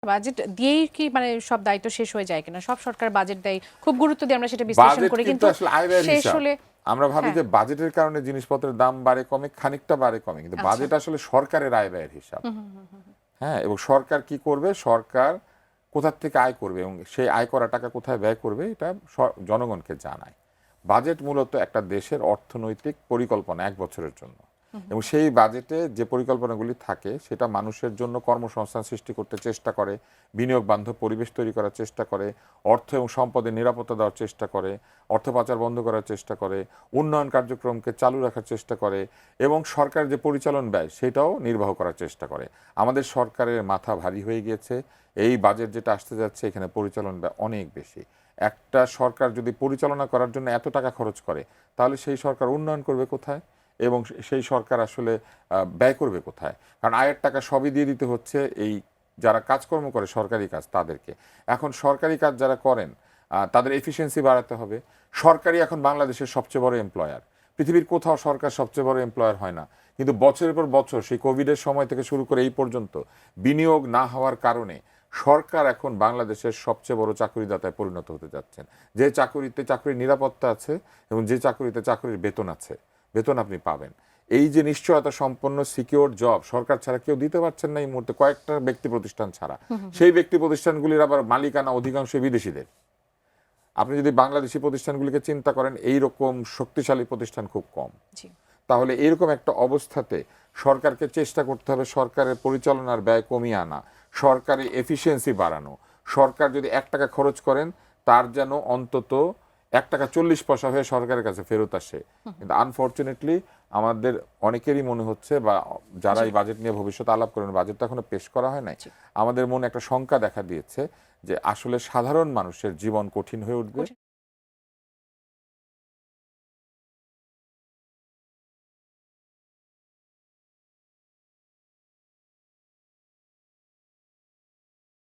Budget দিয়েই কি মানে সব দায়িত্ব শেষ হয়ে যায় কিনা? সব সরকার বাজেট দেয়, খুব গুরুত্ব দিয়ে আমরা সেটা বিশ্লেষণ করি, কিন্তু আসলে আয় ব্যয়ের শেষ হিসাব। হলে আমরা ভাবি হ্যাঁ, যে বাজেটের কারণে জিনিসপত্রের দাম বাড়ে কমে, খানিকটা বাড়ে কমে, কিন্তু আচ্ছা। বাজেট আসলে সরকারের আয় ব্যয়ের হিসাব। হুম, হুম, হুম, হুম, হুম। হ্যাঁ, এবং সরকার কি করবে, সরকার কোথা থেকে আয় করবে এবং সেই আয় করা টাকা কোথায় ব্যয় করবে, এটা জনগণকে জানায়। বাজেট মূলত একটা দেশের অর্থনৈতিক পরিকল্পনা 1 বছরের জন্য, এবং সেই বাজেটে যে পরিকল্পনাগুলি থাকে সেটা মানুষের জন্য কর্মসংস্থান সৃষ্টি করতে চেষ্টা করে, বিনিয়োগ বান্ধব পরিবেশ তৈরি করার চেষ্টা করে, অর্থ এবং সম্পদের নিরাপত্তা দেওয়ার চেষ্টা করে, অর্থ পাচার বন্ধ করার চেষ্টা করে, উন্নয়ন কার্যক্রমকে চালু রাখার চেষ্টা করে, এবং সরকার যে পরিচালন ব্যয় সেটাও নির্বাহ করার চেষ্টা করে। আমাদের সরকারের মাথা ভারী হয়ে গিয়েছে। এই বাজেট যেটা আসতে যাচ্ছে এখানে পরিচালন ব্যয় অনেক বেশি। একটা সরকার যদি পরিচালনা করার জন্য এত টাকা খরচ করে, তাহলে সেই সরকার উন্নয়ন করবে কোথায় এবং সেই সরকার আসলে ব্যয় করবে কোথায়? কারণ আয়ের টাকা সবই দিয়ে দিতে হচ্ছে এই যারা কাজকর্ম করে সরকারি কাজ তাদেরকে। এখন সরকারি কাজ যারা করেন তাদের এফিসিয়েন্সি বাড়াতে হবে। সরকারি এখন বাংলাদেশের সবচেয়ে বড় এমপ্লয়ার। পৃথিবীর কোথাও সরকার সবচেয়ে বড় এমপ্লয়ার হয় না, কিন্তু বছরের পর বছর সেই কোভিডের সময় থেকে শুরু করে এই পর্যন্ত বিনিয়োগ না হওয়ার কারণে সরকার এখন বাংলাদেশের সবচেয়ে বড় চাকরিদাতায় পরিণত হতে যাচ্ছেন। যে চাকরিতে চাকরির নিরাপত্তা আছে এবং যে চাকরিতে চাকরির বেতন আছে, বেতন আপনি পাবেন, এই যে নিশ্চয়তা সম্পন্ন সিকিউর জব সরকার ছাড়া কেউ দিতে পারছেন না এই মুহূর্তে, কয়েকটা ব্যক্তি প্রতিষ্ঠান ছাড়া। সেই ব্যক্তি প্রতিষ্ঠানগুলির আবার মালিকানা অধিকাংশ বিদেশিদের। আপনি যদি বাংলাদেশি প্রতিষ্ঠানগুলিকে চিন্তা করেন, এই রকম শক্তিশালী প্রতিষ্ঠান খুব কম। তাহলে এরকম একটা অবস্থাতে সরকারকে চেষ্টা করতে হবে সরকারের পরিচালনার ব্যয় কমিয়ে আনা, সরকারি এফিসিয়েন্সি বাড়ানো। সরকার যদি 1 টাকা খরচ করেন তার যেন অন্তত 1 টাকা 40 পয়সা হয়ে সরকারের কাছে ফেরত আসে। কিন্তু আনফরচুনেটলি আমাদের অনেকেরই মনে হচ্ছে, বা যারা এই বাজেট নিয়ে ভবিষ্যতে আলাপ করেন, বাজেটটা এখনো পেশ করা হয় নাই, আমাদের মনে একটা শঙ্কা দেখা দিয়েছে যে আসলে সাধারণ মানুষের জীবন কঠিন হয়ে উঠবে।